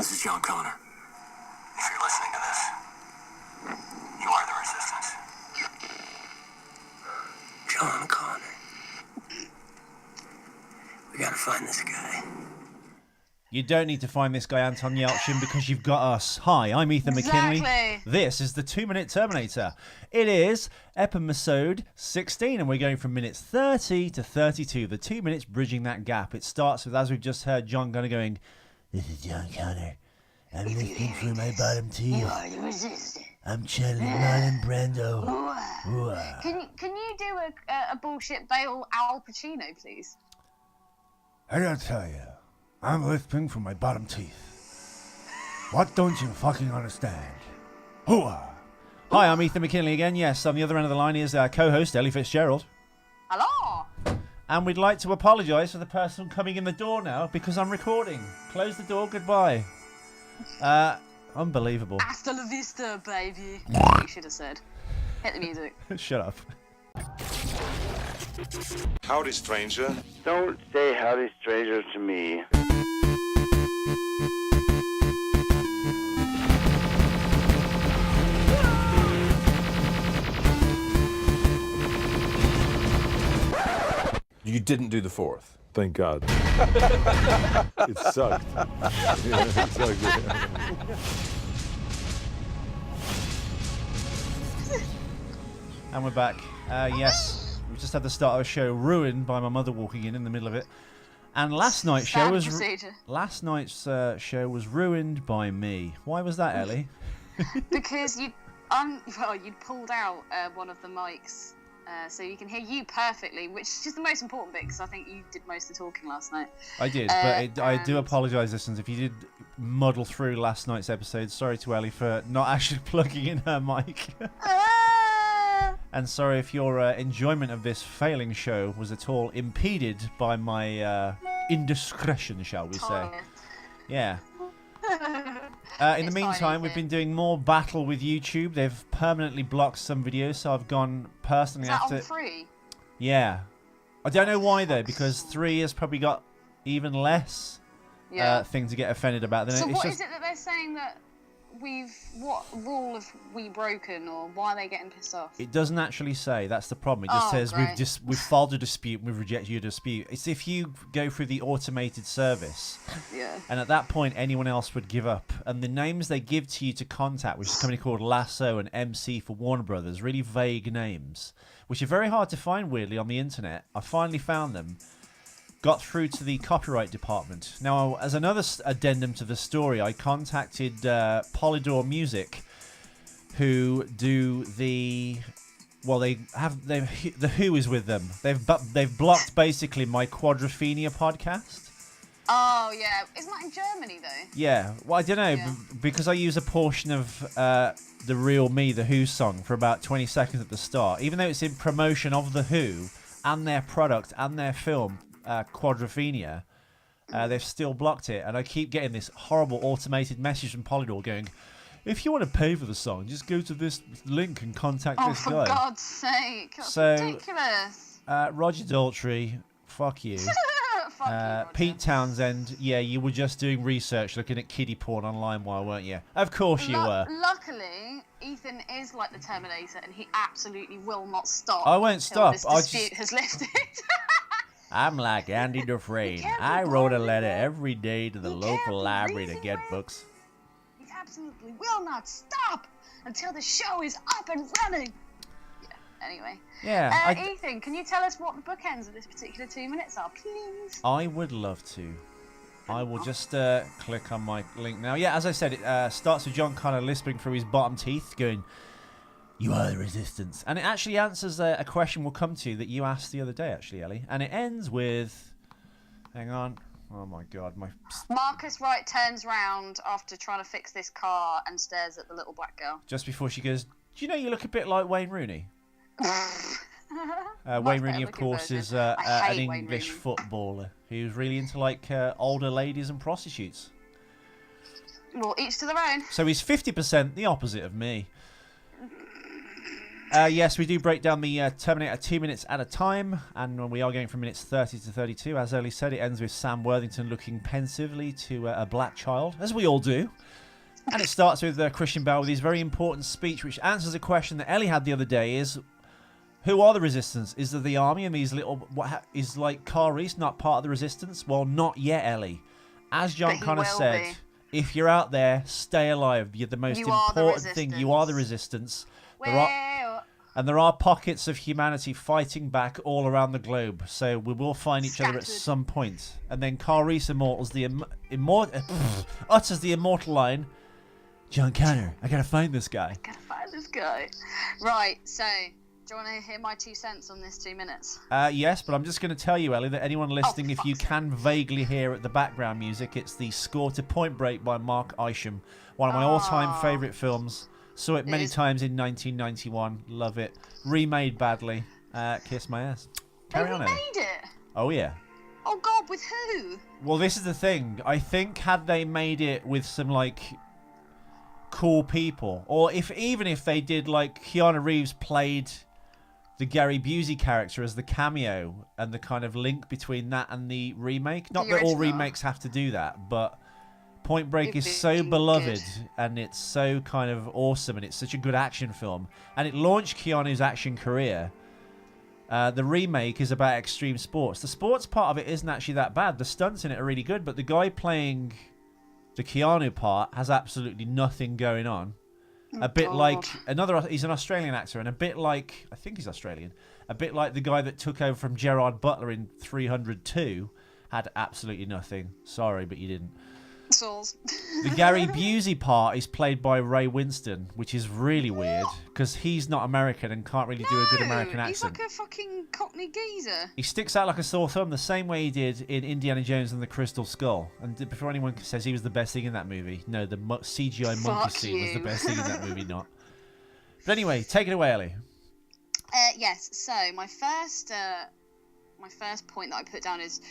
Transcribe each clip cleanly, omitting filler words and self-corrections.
This is John Connor. If you're listening to this, you are the resistance. John Connor. We gotta find this guy. You don't need to find this guy, Anton Yelchin, because you've got us. Hi, I'm Ethan McKinley. This is the 2-Minute Terminator. It is episode 16, and we're going from minutes 30 to 32. The 2 minutes bridging that gap. It starts with, as we've just heard, John Connor going, "This is John Connor. I'm listening through my bottom teeth. You are the resistance. I'm channeling Marlon Brando." Can you do a bullshit Bale Al Pacino, please? I gotta tell you, I'm listening from my bottom teeth. What don't you fucking understand? Hooah! Hi, I'm Ethan McKinley again. Yes, on the other end of the line is our co-host, Ellie Fitzgerald. Hello! And we'd like to apologise for the person coming in the door now because I'm recording. Close the door, goodbye. Unbelievable. Hasta la vista, baby. You should have said. Hit the music. Shut up. Howdy, stranger. Don't say howdy, stranger, to me. You didn't do the fourth. Thank God. It sucked. Yeah, it sucked. And we're back. Yes, we just had the start of a show ruined by my mother walking in the middle of it. And last night's show was ruined by me. Why was that, Ellie? Because you'd pulled out one of the mics, so you can hear you perfectly, which is just the most important bit, because I think you did most of the talking last night. I did, but I do apologise, listeners, if you did muddle through last night's episode. Sorry to Ellie for not actually plugging in her mic. And sorry if your enjoyment of this failing show was at all impeded by my indiscretion, shall we say. Yeah. In the meantime, we've been doing more battle with YouTube. They've permanently blocked some videos, so I've gone personally after... Is that on 3? Yeah. I don't know why, though, because 3 has probably got even less thing to get offended about. So what is it that they're saying that what rule have we broken, or why are they getting pissed off? It doesn't actually say. That's the problem. It just says we've filed a dispute, we've rejected your dispute. It's if you go through the automated service. Yeah. And at that point, anyone else would give up. And the names they give to you to contact, which is a company called Lasso and MC for Warner Brothers, really vague names, which are very hard to find, weirdly, on the internet. I finally found them. Got through to the copyright department. Now, as another addendum to the story, I contacted Polydor Music, who do the... Well, the Who is with them. They've blocked basically my Quadrophenia podcast. Oh yeah, isn't that in Germany though? Yeah. Well, I don't know because I use a portion of the Real Me, the Who song, for about 20 seconds at the start, even though it's in promotion of the Who and their product and their film. Quadrophenia, they've still blocked it, and I keep getting this horrible automated message from Polydor going, if you want to pay for the song, just go to this link and contact this guy. Oh, for God's sake, that's ridiculous. Roger Daltrey, fuck you. Fuck you, Pete Townsend, yeah, you were just doing research looking at kiddie porn online, weren't you? Of course you were. Luckily, Ethan is like the Terminator, and he absolutely will not stop. I won't stop. This dispute has lifted. I'm like Andy Dufresne. I wrote a letter every day to the local library to get books. He absolutely will not stop until the show is up and running. Yeah, anyway. Yeah. Ethan, can you tell us what the bookends of this particular 2 minutes are, please? I would love to. I will just click on my link now. Yeah, as I said, it starts with John Connor lisping through his bottom teeth, going... You are the resistance. And it actually answers a question we'll come to that you asked the other day, actually, Ellie. And it ends with... Hang on. Oh, my God. Marcus Wright turns round after trying to fix this car and stares at the little black girl. Just before she goes, do you know you look a bit like Wayne Rooney? Wayne Rooney, of course, is an English footballer who's really into, like, older ladies and prostitutes. Well, each to their own. So he's 50% the opposite of me. Yes, we do break down the Terminator 2 minutes at a time, and we are going from minutes 30 to 32. As Ellie said, it ends with Sam Worthington looking pensively to a black child, as we all do. And it starts with Christian Bale with his very important speech, which answers a question that Ellie had the other day: is who are the Resistance? Is there the army and these little... is like Carl Reese not part of the Resistance? Well, not yet, Ellie. As John Connor said, if you're out there, stay alive. You're the most important thing. You are the Resistance. There are pockets of humanity fighting back all around the globe, so we will find each other at some point. And then Carl Reese utters the immortal line, John Connor, I gotta find this guy. Right, so, do you want to hear my 2 cents on this 2 minutes? Yes, but I'm just going to tell you, Ellie, that anyone listening, if you can vaguely hear at the background music, it's the score to Point Break by Mark Isham, one of my all-time favourite films. Saw it many times in 1991. Love it. Remade badly. Kiss my ass. Carry on, Ellie. They remade it? Oh, yeah. Oh, God, with who? Well, this is the thing. I think had they made it with some, like, cool people, or even if they did, like, Keanu Reeves played the Gary Busey character as the cameo, and the kind of link between that and the remake. Not that all remakes have to do that, but Point Break is so beloved, and it's so kind of awesome, and it's such a good action film, and it launched Keanu's action career. The remake is about extreme sports. The sports part of it isn't actually that bad. The stunts in it are really good, but the guy playing the Keanu part has absolutely nothing going on. A bit like he's an Australian actor, and a bit like, I think he's Australian, a bit like the guy that took over from Gerard Butler in 302, had absolutely nothing. Sorry, but you didn't. The Gary Busey part is played by Ray Winston, which is really weird, because he's not American and can't really do a good American accent. He's like a fucking Cockney geezer. He sticks out like a sore thumb the same way he did in Indiana Jones and the Crystal Skull. And before anyone says he was the best thing in that movie, no, the CGI monkey scene was the best thing in that movie, not. But anyway, take it away, Ellie. Yes, so my first point that I put down is,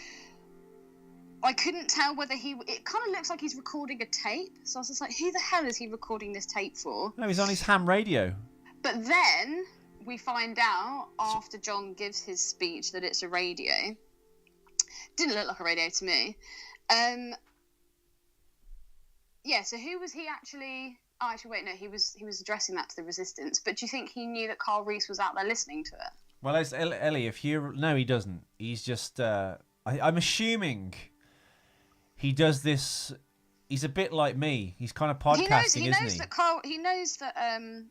I couldn't tell whether it kind of looks like he's recording a tape. So I was just like, who the hell is he recording this tape for? No, he's on his ham radio. But then we find out after John gives his speech that it's a radio. Didn't look like a radio to me. Yeah, so who was he actually... Oh, actually, wait, no, he was addressing that to the Resistance. But do you think he knew that Carl Reese was out there listening to it? Well, Ellie, if you... No, he doesn't. He's just... I'm assuming... He does this. He's a bit like me. He's kind of podcasting, isn't he? He knows that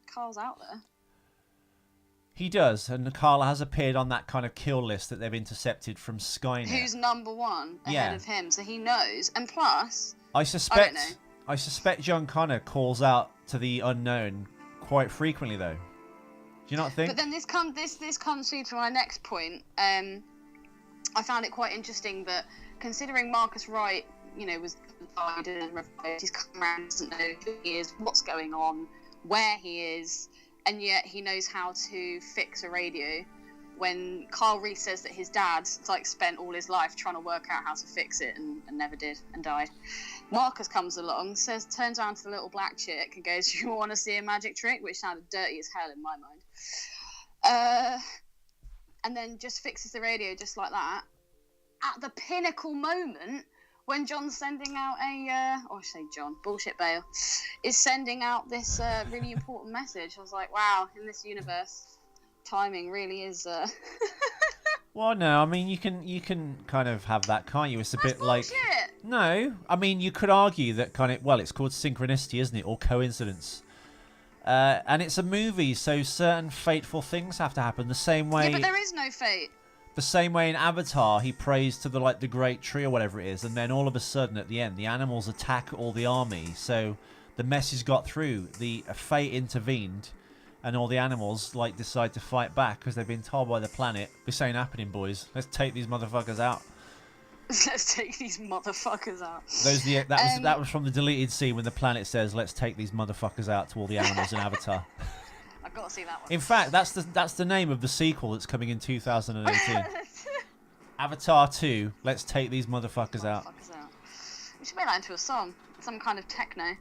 Carl's out there. He does, and Carl has appeared on that kind of kill list that they've intercepted from Skynet. Who's number one ahead of him? So he knows, and plus, I suspect John Connor calls out to the unknown quite frequently, though. Do you not think? But then this comes through to my next point. I found it quite interesting that, considering Marcus Wright, was died and revived, he's come around, doesn't know who he is, what's going on, where he is, and yet he knows how to fix a radio. When Carl Reese says that his dad spent all his life trying to work out how to fix it and never did and died. Marcus comes along, turns around to the little black chick and goes, "You want to see a magic trick?" Which sounded dirty as hell in my mind. And then just fixes the radio just like that. At the pinnacle moment when John's sending out bullshit Bale, is sending out this really important message. I was like, wow, in this universe, timing really is... Well, no, I mean, you can kind of have that, can't you? It's a bit bullshit. Like... No, I mean, you could argue that kind of... Well, it's called synchronicity, isn't it? Or coincidence. And it's a movie, so certain fateful things have to happen the same way... Yeah, but there is no fate. The same way in Avatar, he prays to the great tree or whatever it is, and then all of a sudden at the end, the animals attack all the army. So the message got through. The fate intervened, and all the animals decide to fight back because they've been told by the planet, "This ain't happening, boys. Let's take these motherfuckers out." Let's take these motherfuckers out. That was from the deleted scene when the planet says, "Let's take these motherfuckers out" to all the animals in Avatar. I've got to see that one. In fact, that's the name of the sequel that's coming in 2018. Avatar 2, Let's Take These Motherfuckers Out. We should make that into a song. Some kind of techno.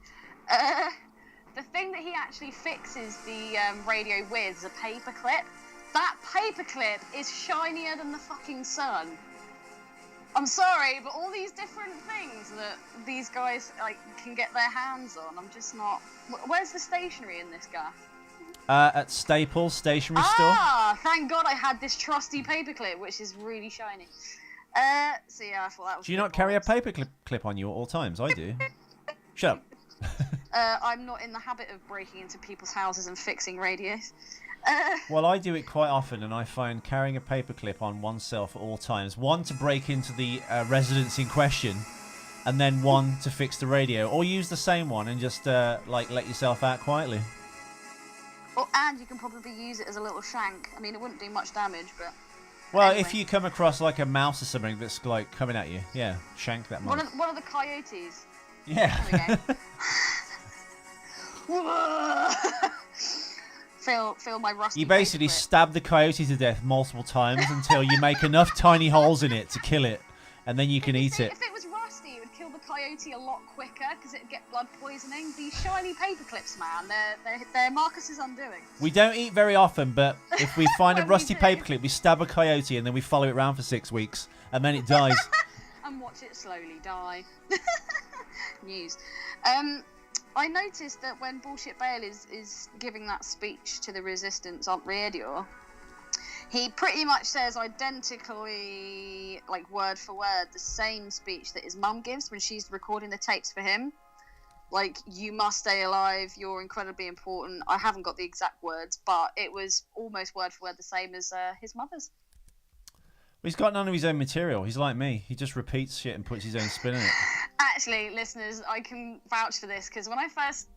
the thing that he actually fixes the radio with is a paperclip. That paperclip is shinier than the fucking sun. I'm sorry, but all these different things that these guys like can get their hands on, I'm just not. Where's the stationery in this gaff? At Staples stationery store. Ah, thank God I had this trusty paperclip, which is really shiny. So yeah, I thought that was. Do you not carry a paperclip on you at all times? I do. Shut up. I'm not in the habit of breaking into people's houses and fixing radios. Well, I do it quite often, and I find carrying a paperclip on oneself at all times. One to break into the residence in question, and then one to fix the radio, or use the same one and just like let yourself out quietly. Oh, and you can probably use it as a little shank. I mean, it wouldn't do much damage, but. Well, anyway. if you come across like a mouse or something that's like coming at you, yeah, shank that mouse. One of the coyotes. Yeah. There we go. Feel my rusty. You basically paperclip. stab the coyote to death multiple times until you make enough tiny holes in it to kill it, and then you can eat it. If it was rusty, it would kill the coyote a lot quicker because it'd get blood poisoning. These shiny paperclips, man, they're Marcus's undoing. We don't eat very often, but if we find a When we rusty do. paperclip, we stab a coyote and then we follow it around for 6 weeks, and then it dies. And watch it slowly die. News. I noticed that when Bullshit Bale is giving that speech to the Resistance on radio, he pretty much says identically, like word for word, the same speech that his mum gives when she's recording the tapes for him. Like, you must stay alive, you're incredibly important. I haven't got the exact words, but it was almost word for word the same as his mother's. He's got none of his own material. He's like me. He just repeats shit and puts his own spin on it. Actually, listeners, I can vouch for this because when I first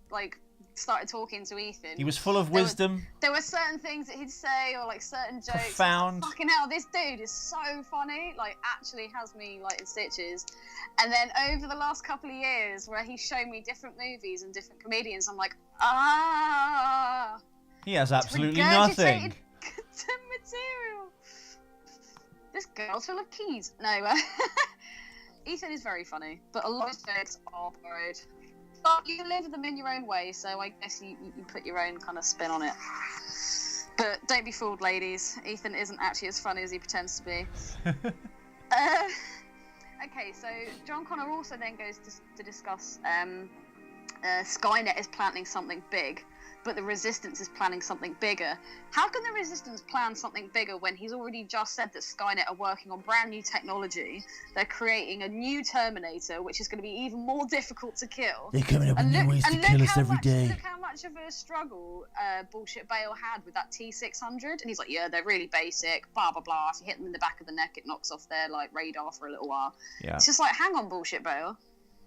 started talking to Ethan, He was full of wisdom. There were certain things that he'd say or like certain jokes. Profound. Fucking hell, this dude is so funny. Like, actually has me like in stitches. And then over the last couple of years, where he's shown me different movies and different comedians, I'm like, He has absolutely regurgitated nothing. material. This girl's full of keys. No, Ethan is very funny, but a lot of jokes are borrowed. But you live them in your own way, so I guess you put your own kind of spin on it. But don't be fooled, ladies. Ethan isn't actually as funny as he pretends to be. Okay, so John Connor also then goes to discuss Skynet is planning something big, but the Resistance is planning something bigger. How can the Resistance plan something bigger when he's already just said that Skynet are working on brand new technology? They're creating a new Terminator, which is going to be even more difficult to kill. They're coming up with new ways to kill us every day. Look how much of a struggle Bullshit Bale had with that T-600. And he's like, yeah, they're really basic, blah, blah, blah. If you hit them in the back of the neck, it knocks off their like radar for a little while. Yeah. It's just like, hang on, Bullshit Bale.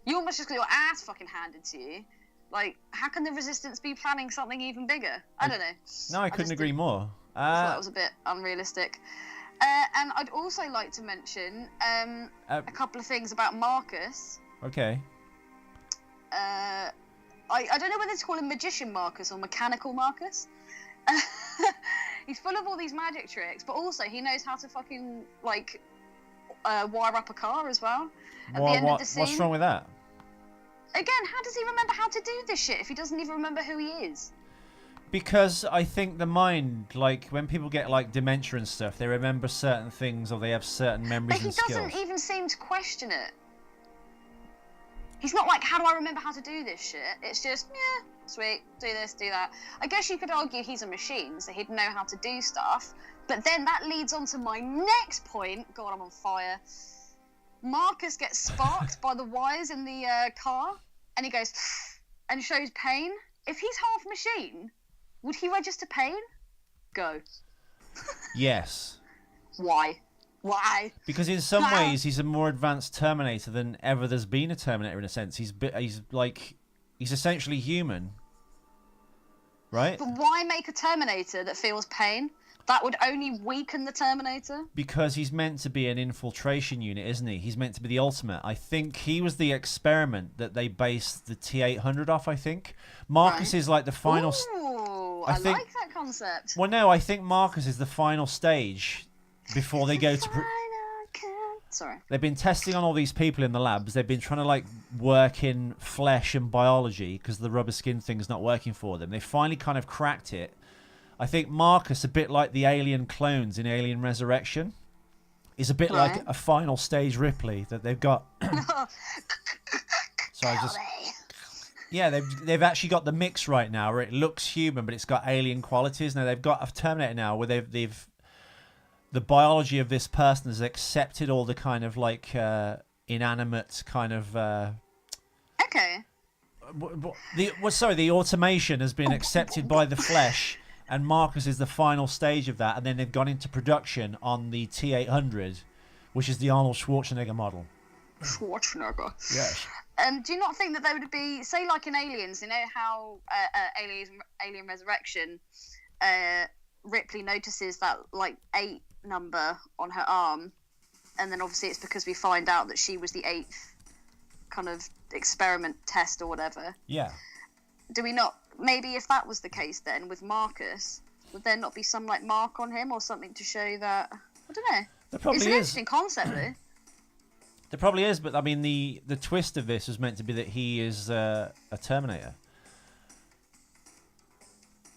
You almost just got your ass fucking handed to you. Like, how can the Resistance be planning something even bigger? I don't know. No, I couldn't agree more. I thought that was a bit unrealistic. And I'd also like to mention a couple of things about Marcus. Okay. I don't know whether to call him Magician Marcus or Mechanical Marcus. He's full of all these magic tricks, but also he knows how to fucking, like, wire up a car as well. At the end of the scene. What's wrong with that? Again, how does he remember how to do this shit if he doesn't even remember who he is? Because I think the mind, like, when people get, like, dementia and stuff, they remember certain things or they have certain memories and skills. But he doesn't even seem to question it. He's not like, how do I remember how to do this shit? It's just, yeah, sweet, do this, do that. I guess you could argue he's a machine, so he'd know how to do stuff. But then that leads on to my next point. God, I'm on fire. Marcus gets sparked by the wires in the car, and he goes and shows pain. If he's half machine, would he register pain? Go. Yes. Why? Because in some ways he's a more advanced Terminator than ever there's been a Terminator. In a sense, he's essentially human, right? But why make a Terminator that feels pain? That would only weaken the Terminator. Because he's meant to be an infiltration unit, isn't he? He's meant to be the ultimate. I think he was the experiment that they based the T-800 off, I think. Marcus is like the final... Ooh, I think... like that concept. Well, no, I think Marcus is the final stage before they go to... Sorry. They've been testing on all these people in the labs. They've been trying to like work in flesh and biology because the rubber skin thing's not working for them. They finally kind of cracked it. I think Marcus, a bit like the alien clones in Alien Resurrection, is a bit like a final stage Ripley that they've got. Yeah, they've actually got the mix right now where it looks human, but it's got alien qualities. Now they've got a Terminator now where they've the biology of this person has accepted all the kind of like inanimate kind of. Okay. The automation has been accepted by the flesh, and Marcus is the final stage of that, and then they've gone into production on the T-800, which is the Arnold Schwarzenegger model. Schwarzenegger. Yes. Do you not think that they would be, say, like in Aliens? You know how Alien Resurrection, Ripley notices that like 8 number on her arm, and then obviously it's because we find out that she was the 8th kind of experiment test or whatever. Yeah. Do we not? Maybe if that was the case, then with Marcus, would there not be some like mark on him or something to show that? I don't know. There probably it's an is. interesting concept, though. There probably is, but I mean, the twist of this was meant to be that he is a Terminator.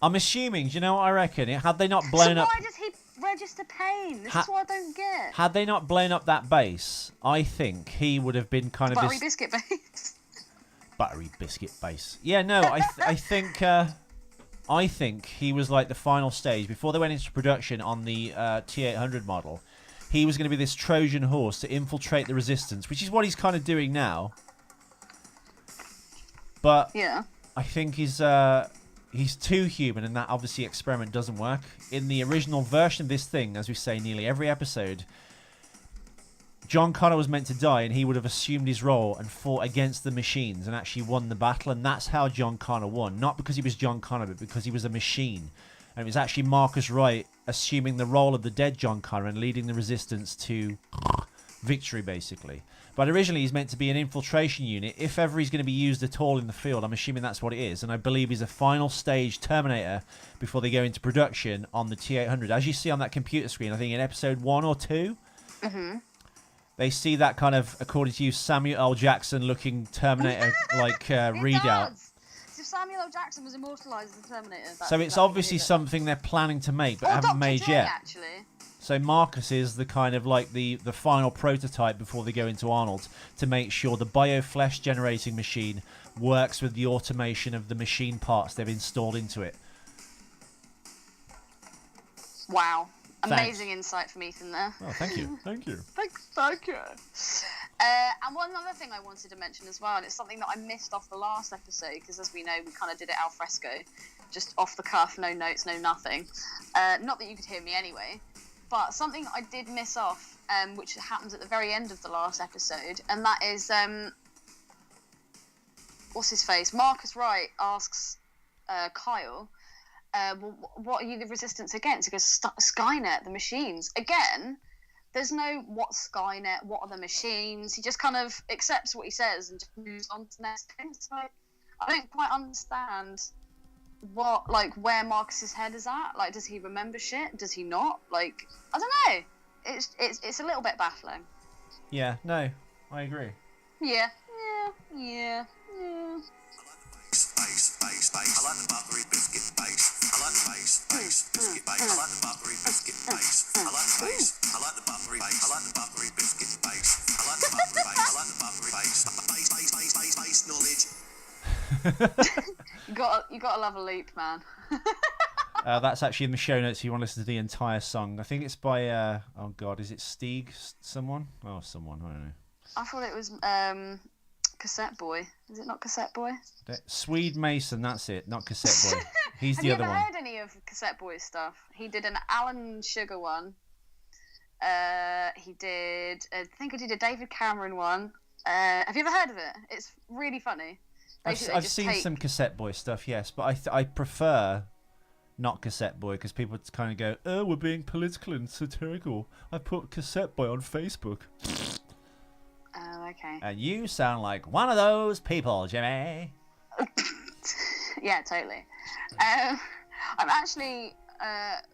I'm assuming. Do you know what I reckon? Had they not blown up? Why does he register pain? This is what I don't get. Had they not blown up that base, I think he would have been kind of Buttery biscuit base. Buttery biscuit base. Yeah, no, I think he was like the final stage before they went into production on the T-800 model. He was going to be this Trojan horse to infiltrate the resistance, which is what he's kind of doing now. But yeah, I think he's too human, and that obviously experiment doesn't work. In the original version of this thing, as we say nearly every episode, John Connor was meant to die, and he would have assumed his role and fought against the machines and actually won the battle, and that's how John Connor won. Not because he was John Connor, but because he was a machine. And it was actually Marcus Wright assuming the role of the dead John Connor and leading the resistance to victory, basically. But originally he's meant to be an infiltration unit. If ever he's going to be used at all in the field, I'm assuming that's what it is. And I believe he's a final stage Terminator before they go into production on the T-800. As you see on that computer screen, I think in episode 1 or 2, they see that kind of, according to you, Samuel L. Jackson looking Terminator like readout. So Samuel L. Jackson was immortalised as the Terminator. So it's obviously something they're planning to make, but haven't made yet. Actually. So Marcus is the kind of like the final prototype before they go into Arnold to make sure the bioflesh generating machine works with the automation of the machine parts they've installed into it. Wow. Thanks. Amazing insight from Ethan there. Oh, thank you. Thank you. Thank you. And one other thing I wanted to mention as well, and it's something that I missed off the last episode, because as we know, we kind of did it al fresco, just off the cuff, no notes, no nothing. Not that you could hear me anyway, but something I did miss off, which happens at the very end of the last episode, and that is, what's his face? Marcus Wright asks Kyle, well, what are you the resistance against? He goes, Skynet, the machines. Again, there's no what Skynet, what are the machines. He just kind of accepts what he says and just moves on to the next thing. So I don't quite understand what, like, where Marcus's head is at. Like, does he remember shit? Does he not? Like, I don't know. It's a little bit baffling. Yeah, no, I agree. Yeah. I like the buttery biscuit base. I like the biscuit base. I like the buttery biscuit base. I like the I like the buttery base. I like the buttery biscuit base. I like the buttery base. I like the buttery base. Base knowledge. You gotta love a loop, man. That's actually in the show notes if you want to listen to the entire song. I think it's by, oh God, is it Stieg someone? Oh, someone, I don't know. I thought it was Cassette Boy. Is it not Cassette Boy? Swede Mason, that's it, not Cassette Boy. He's the other one. Have you ever heard any of Cassette Boy's stuff? He did an Alan Sugar one. He did, I think he did a David Cameron one. Have you ever heard of it? It's really funny. I've seen some Cassette Boy stuff, yes, but I prefer not Cassette Boy because people kind of go, oh, we're being political and satirical. I put Cassette Boy on Facebook. Oh, okay. And you sound like one of those people, Jimmy. Yeah, totally. I'm actually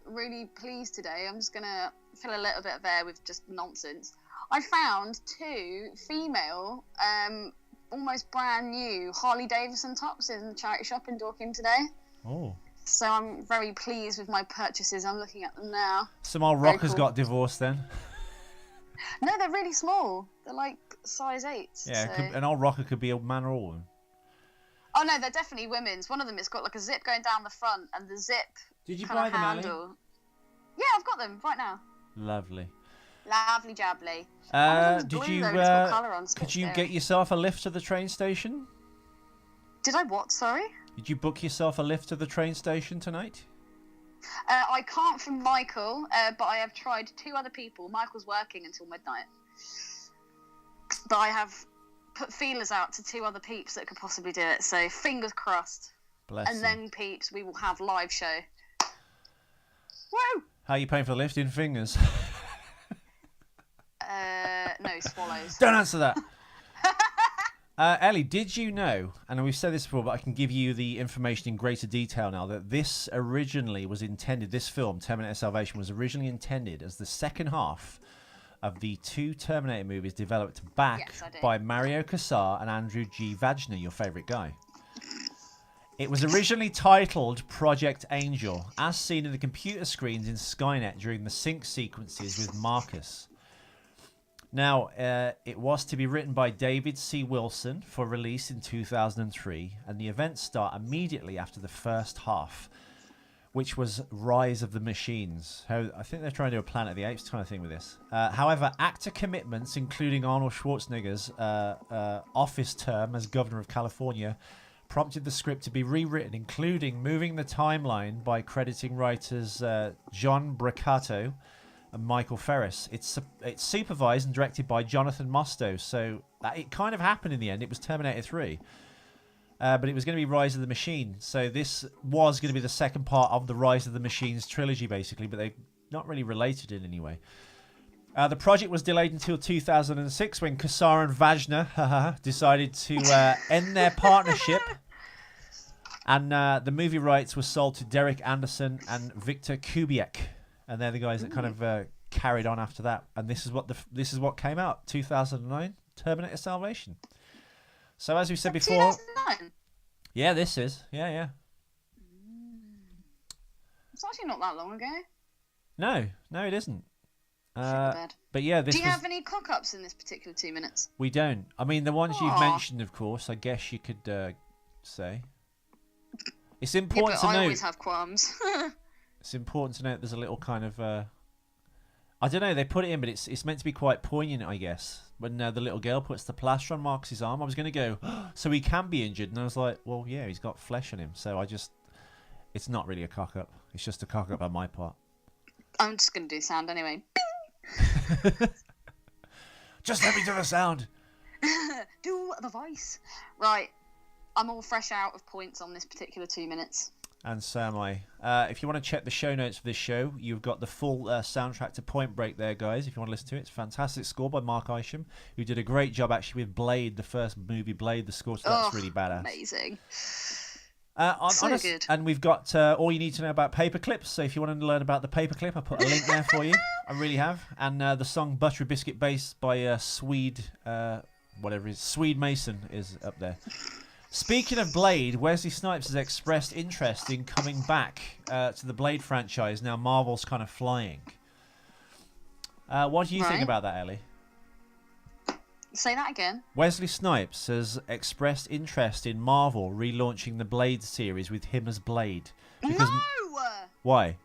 really pleased today. I'm just going to fill a little bit of air with just nonsense. I found 2 female, almost brand new Harley Davidson tops in the charity shop in Dorking today. Oh. So I'm very pleased with my purchases. I'm looking at them now. Some old Very rockers cool. got divorced then. No, they're really small. They're like size 8. Yeah, so. an old rocker could be a man or a woman. Oh no, they're definitely women's. One of them, it's got like a zip going down the front, and the zip. Did you kinda buy them, Ali? handle. Yeah, I've got them right now. Lovely. Lovely jubbly. Did you could you get yourself a lift to the train station? Did I what? Sorry. Did you book yourself a lift to the train station tonight? I can't from Michael, but I have tried 2 other people. Michael's working until midnight, but I have put feelers out to 2 other peeps that could possibly do it. So fingers crossed. Bless And him. then peeps, we will have live show. Woo! How are you paying for the lift? In fingers? No, swallows. Don't answer that. Ellie, did you know, and we've said this before, but I can give you the information in greater detail now, that this originally was intended, this film, Terminator Salvation, was originally intended as the second half of the 2 Terminator movies developed back by Mario Kassar and Andrew G. Vajna, your favourite guy. It was originally titled Project Angel, as seen in the computer screens in Skynet during the sync sequences with Marcus. Now, it was to be written by David C. Wilson for release in 2003, and the events start immediately after the first half, which was Rise of the Machines. I think they're trying to do a Planet of the Apes kind of thing with this. However, actor commitments, including Arnold Schwarzenegger's office term as governor of California, prompted the script to be rewritten, including moving the timeline by crediting writers John Brancato and Michael Ferris. It's supervised and directed by Jonathan Mostow, so it kind of happened in the end. It was Terminator 3. But it was going to be Rise of the Machine. So this was going to be the second part of the Rise of the Machines trilogy, basically, but they're not really related in any way. The project was delayed until 2006 when Kassar and Vajna decided to end their partnership. And the movie rights were sold to Derek Anderson and Victor Kubicek. And they're the guys that kind of carried on after that. And this is what came out, 2009, Terminator Salvation. So as we said before, 2009? Yeah, this is. Yeah. It's actually not that long ago. No, it isn't. Bad. But yeah, Do you have any cock-ups in this particular 2 minutes? We don't. I mean, the ones you've mentioned, of course, I guess you could say. It's important to note. I always have qualms. It's important to note there's a little kind of... I don't know, they put it in, but it's meant to be quite poignant, I guess. When the little girl puts the plaster on Marcus's arm, I was going to go, so he can be injured. And I was like, well, yeah, he's got flesh on him. So it's not really a cock-up. It's just a cock-up on my part. I'm just going to do sound anyway. Just let me do the sound. Do the voice. Right. I'm all fresh out of points on this particular 2 minutes. And so am I. If you want to check the show notes for this show, you've got the full soundtrack to Point Break there, guys. If you want to listen to it, it's a fantastic score by Mark Isham, who did a great job actually with Blade, the first movie Blade. The score to that's really badass. Amazing. So good. And we've got all you need to know about Paperclips. So if you want to learn about the Paperclip, I put a link there for you. I really have. And the song Buttery Biscuit Bass by Swede Mason is up there. Speaking of Blade, Wesley Snipes has expressed interest in coming back to the Blade franchise. Now Marvel's kind of flying. What do you think about that, Ellie? Say that again. Wesley Snipes has expressed interest in Marvel relaunching the Blade series with him as Blade. No! Why?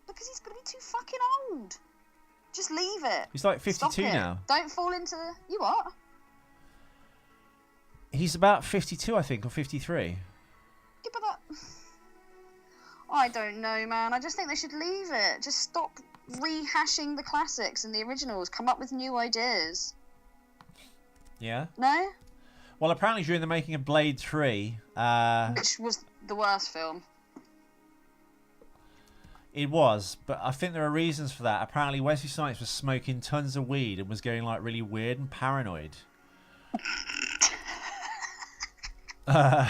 Because he's going to be too fucking old. Just leave it. He's like 52 now. Don't fall into the... You what? He's about 52, I think, or 53. Yeah, but that... I don't know, man. I just think they should leave it. Just stop rehashing the classics and the originals. Come up with new ideas. Yeah? No? Well, apparently during the making of Blade 3... which was the worst film. It was, but I think there are reasons for that. Apparently Wesley Snipes was smoking tons of weed and was going like really weird and paranoid. I'm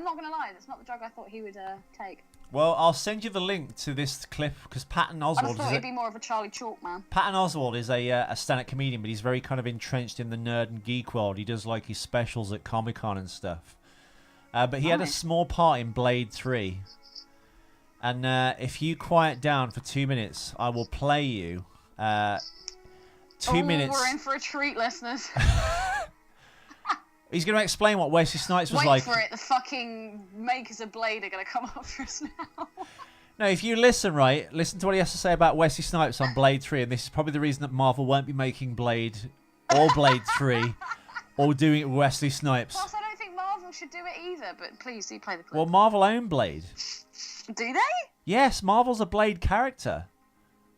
not not gonna lie, that's not the drug I thought he would take. Well, I'll send you the link to this clip because Patton I Oswalt. thought he'd be more of a Charlie Chalk man. Patton Oswalt is a stand-up comedian, but he's very kind of entrenched in the nerd and geek world. He does like his specials at Comic-Con and stuff. But he had a small part in Blade 3. And if you quiet down for 2 minutes, I will play you 2 minutes. We're in for a treat, listeners. He's going to explain what Wesley Snipes was Wait like. for it, the fucking makers of Blade are going to come after us now. No, if you listen, right, listen to what he has to say about Wesley Snipes on Blade 3, and this is probably the reason that Marvel won't be making Blade or Blade 3 or doing it with Wesley Snipes. Plus, I don't think Marvel should do it either, but please do play the clip. Well, Marvel own Blade. Do they? Yes, Marvel's a Blade character.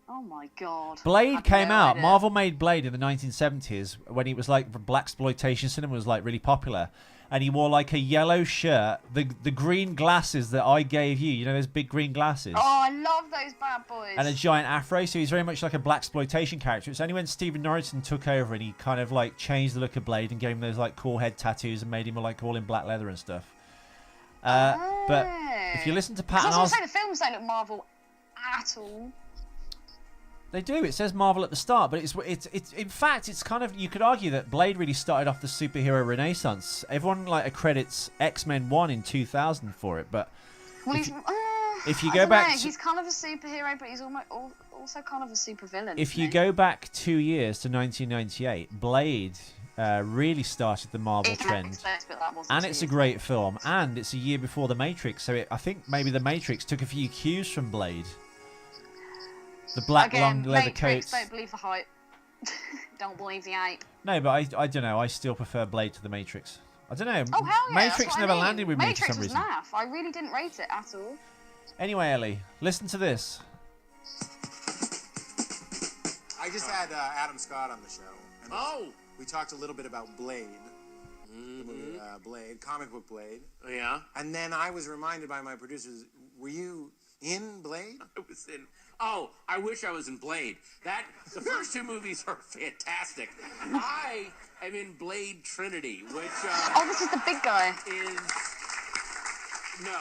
Oh my god. Blade came out. Idea. Marvel made Blade in the 1970s when it was like blaxploitation cinema was like really popular, and he wore like a yellow shirt, the green glasses that I gave you. You know those big green glasses. Oh, I love those bad boys. And a giant afro, so he's very much like a blaxploitation character. It's only when Stephen Norrington took over and he kind of like changed the look of Blade and gave him those like cool head tattoos and made him like all in black leather and stuff. But if you listen to Patton I was Oswalt, going to say the films don't look Marvel at all. they do. It says Marvel at the start, but it's in fact it's kind of, you could argue that Blade really started off the superhero renaissance. Everyone like accredits X-Men 1 in 2000 for it, but Well, if you I go don't back know, to, he's kind of a superhero, but he's also kind of a supervillain. if you go back 2 years to 1998, Blade really started the Marvel trend. And it's a great film, and it's a year before The Matrix, so I think maybe The Matrix took a few cues from Blade. The black long leather Matrix, coats. Don't believe the hype. Don't believe the hype. No, but I don't know. I still prefer Blade to The Matrix. I don't know. Oh hell yeah! Matrix that's what never I mean. landed with me Matrix for some was reason. naff. I really didn't rate it at all. Anyway, Ellie, listen to this. I just had Adam Scott on the show. And we talked a little bit about Blade. The movie Blade, comic book Blade. Yeah. And then I was reminded by my producers, were you in Blade? I was in. Oh, I wish I was in Blade. The first two movies are fantastic. I am in Blade Trinity, which Oh, this is the big guy. is no.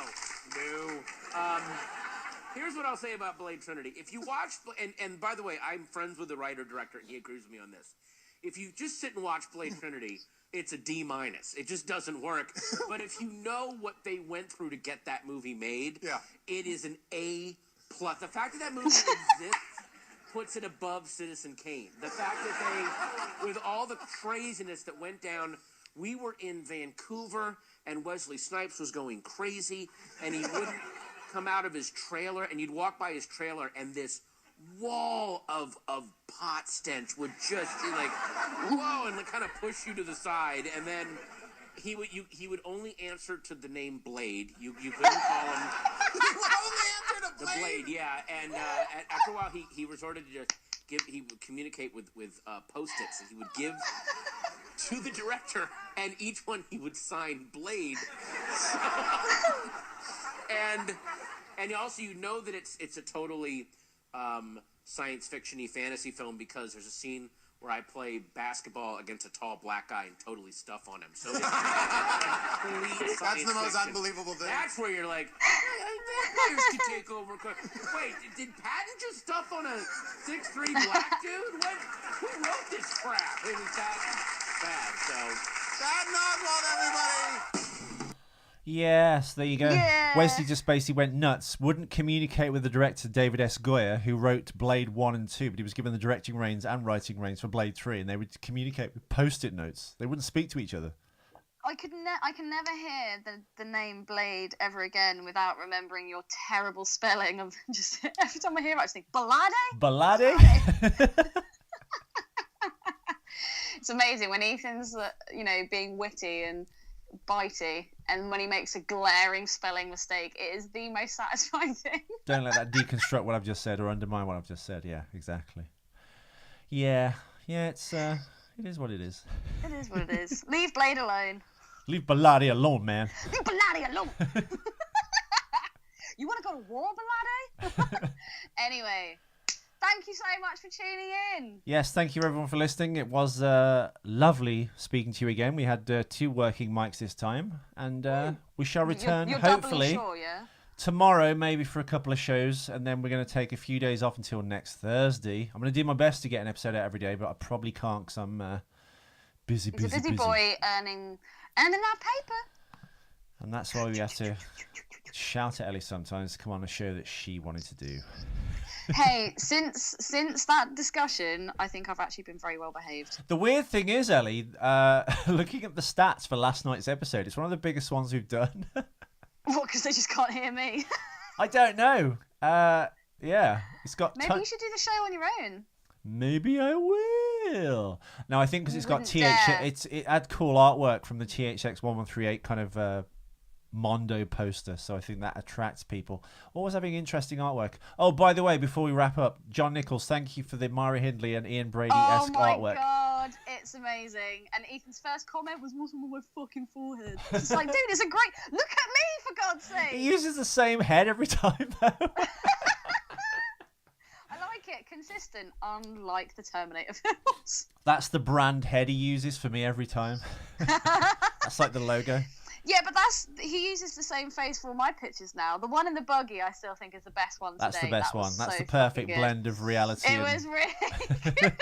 Here's what I'll say about Blade Trinity. If you watch, and by the way, I'm friends with the writer-director, and he agrees with me on this. If you just sit and watch Blade Trinity, it's a D-. It just doesn't work. But if you know what they went through to get that movie made, it is an A+. The fact that movie exists puts it above Citizen Kane. The fact that they, with all the craziness that went down, we were in Vancouver, and Wesley Snipes was going crazy, and he wouldn't come out of his trailer, and you'd walk by his trailer, and this wall of pot stench would just like, whoa, and kind of push you to the side, and then he would only answer to the name Blade. You couldn't call him. You would only answer to The Blade, yeah, and after a while he resorted to just he would communicate with Post-its, and he would give to the director, and each one he would sign Blade. And also you know that it's a totally science fiction-y fantasy film because there's a scene where I play basketball against a tall black guy and totally stuff on him. So it's complete That's the most fiction. unbelievable thing. That's where you're like, vampires can take over. Wait, did Patton just stuff on a 6'3" black dude? Who wrote this crap? It was that bad. So Patton Oswalt, everybody! Yes, there you go. Yeah. Wesley just basically went nuts. Wouldn't communicate with the director David S. Goyer, who wrote Blade 1 and 2, but he was given the directing reins and writing reins for Blade 3, and they would communicate with Post-it notes. They wouldn't speak to each other. I can never hear the name Blade ever again without remembering your terrible spelling of just every time I hear it, I just think Balade. Balade? It's amazing when Ethan's being witty and bitey, and when he makes a glaring spelling mistake, it is the most satisfying thing. Don't let that deconstruct what I've just said or undermine what I've just said. Yeah, exactly. Yeah, it's it is what it is. It is what it is. Leave Blade alone. Leave Balade alone, man. Leave Balade alone. You want to go to war, Balade? Anyway, thank you so much for tuning in. Yes, thank you everyone for listening. It was lovely speaking to you again. We had 2 working mics this time, and we shall return You're hopefully doubly sure, yeah? tomorrow, maybe for a couple of shows, and then we're going to take a few days off until next Thursday. I'm going to do my best to get an episode out every day, but I probably can't because I'm busy. He's a busy boy earning that paper. And that's why we have to shout at Ellie sometimes to come on a show that she wanted to do. Hey, since that discussion, I think I've actually been very well behaved. The weird thing is, Ellie, looking at the stats for last night's episode, it's one of the biggest ones we've done. What, because they just can't hear me? I don't know. Yeah, it's got. Maybe you should do the show on your own. Maybe I will. No, I think because it's got wouldn't dare. it had cool artwork from the THX 1138 kind of Mondo poster, so I think that attracts people. Always having interesting artwork. Oh, by the way, before we wrap up, John Nichols, thank you for the Myra Hindley and Ian Brady-esque artwork. Oh my god, it's amazing. And Ethan's first comment was, "What's on my fucking forehead?" It's like, dude, it's a great. Look at me, for God's sake. He uses the same head every time, though. I like it, consistent, unlike the Terminator films. That's the brand head he uses for me every time. That's like the logo. Yeah, but he uses the same face for all my pictures now. The one in the buggy, I still think is the best one today. That's the best That was one. That's so the perfect fucking good. blend of reality. It was really good.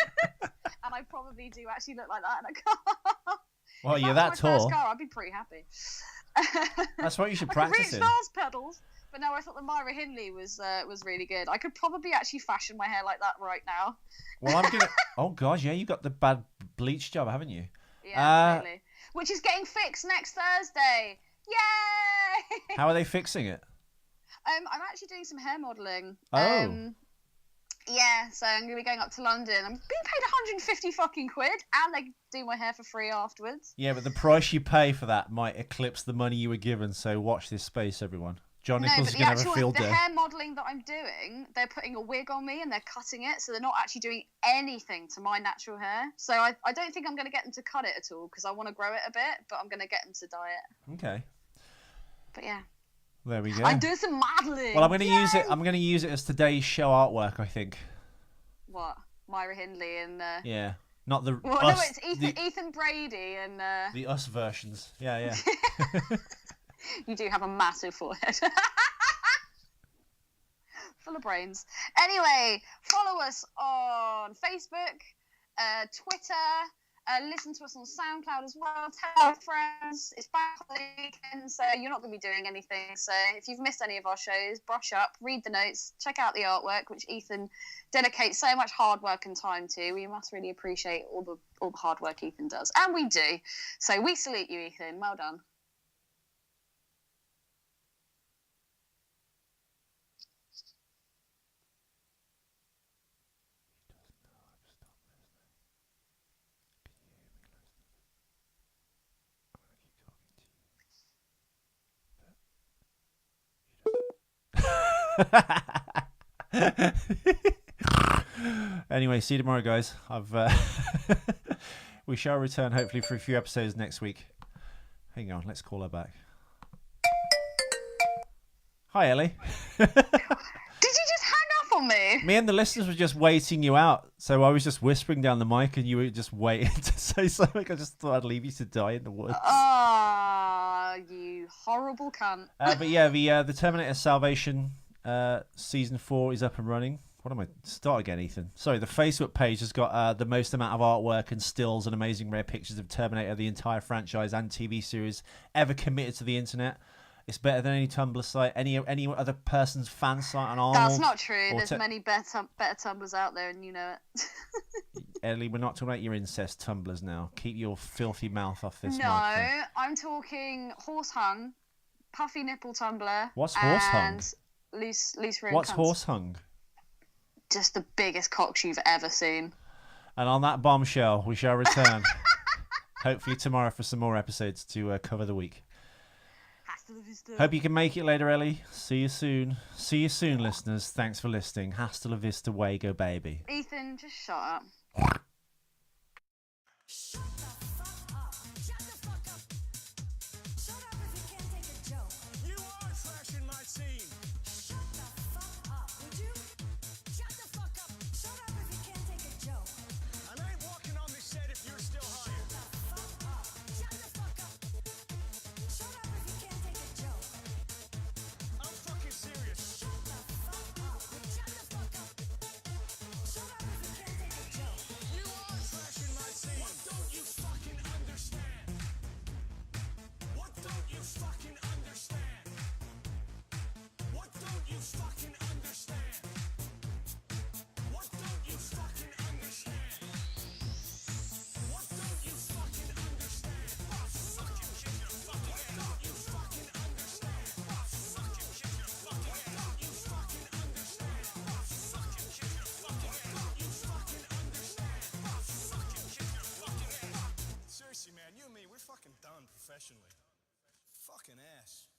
And I probably do actually look like that in a car. Well, If you're that that was my first tall. car, I'd be pretty happy. That's what you should I could practice reach in. those pedals. But no, I thought the Myra Hindley was really good. I could probably actually fashion my hair like that right now. Well, I'm gonna. Oh God, yeah, you got the bad bleach job, haven't you? Yeah, absolutely. Which is getting fixed next Thursday. Yay! How are they fixing it? I'm actually doing some hair modelling. Oh. Yeah, so I'm gonna be going up to London. I'm being paid 150 fucking quid, and they do my hair for free afterwards. Yeah, but the price you pay for that might eclipse the money you were given. So watch this space, everyone. John Nichols is but gonna have a field the day. hair modelling that I'm doing, they're putting a wig on me and they're cutting it, so they're not actually doing anything to my natural hair. So I don't think I'm going to get them to cut it at all because I want to grow it a bit, but I'm going to get them to dye it. Okay. But yeah. There we go. I'm doing some modelling. Well, I'm going to use it. I'm going to use it as today's show artwork. I think. What? Myra Hindley and. Yeah. Not the. Well, us, no, it's Ethan Brady and. The us versions. Yeah, yeah. You do have a massive forehead. Full of brains. Anyway, follow us on Facebook, Twitter, listen to us on SoundCloud as well. Tell our friends. It's bank holiday weekend, so you're not going to be doing anything. So if you've missed any of our shows, brush up, read the notes, check out the artwork, which Ethan dedicates so much hard work and time to. We must really appreciate all the hard work Ethan does. And we do. So we salute you, Ethan. Well done. Anyway, see you tomorrow, guys. We shall return hopefully for a few episodes next week. Hang on, let's call her back. Hi, Ellie. Did you just hang up on me? Me and the listeners were just waiting you out, so I was just whispering down the mic, and you were just waiting to say something. I just thought I'd leave you to die in the woods. Ah, you horrible cunt. But yeah, the Terminator Salvation season 4 is up and running. What am I? Start again, Ethan. Sorry, the Facebook page has got the most amount of artwork and stills and amazing rare pictures of Terminator, the entire franchise and TV series ever committed to the internet. It's better than any Tumblr site, any other person's fan site on Arnold. That's not true. There's many better Tumblrs out there, and you know it. Ellie, we're not talking about your incest Tumblrs now. Keep your filthy mouth off this No, microphone. I'm talking horse hung, puffy nipple Tumblr. What's horse hung? And loose ruined What's cunts. horse hung? Just the biggest cocks you've ever seen. And on that bombshell, we shall return. Hopefully tomorrow for some more episodes to cover the week. Hope you can make it later, Ellie. See you soon. See you soon, listeners. Thanks for listening. Hasta la vista, Wago, baby. Ethan, just shut up. Shut the fuck up. Shut the fuck up. Shut up if you can't take a joke. You are trashing my scene. Shut the fuck up, would you? Shut the fuck up. professionally. Fucking ass.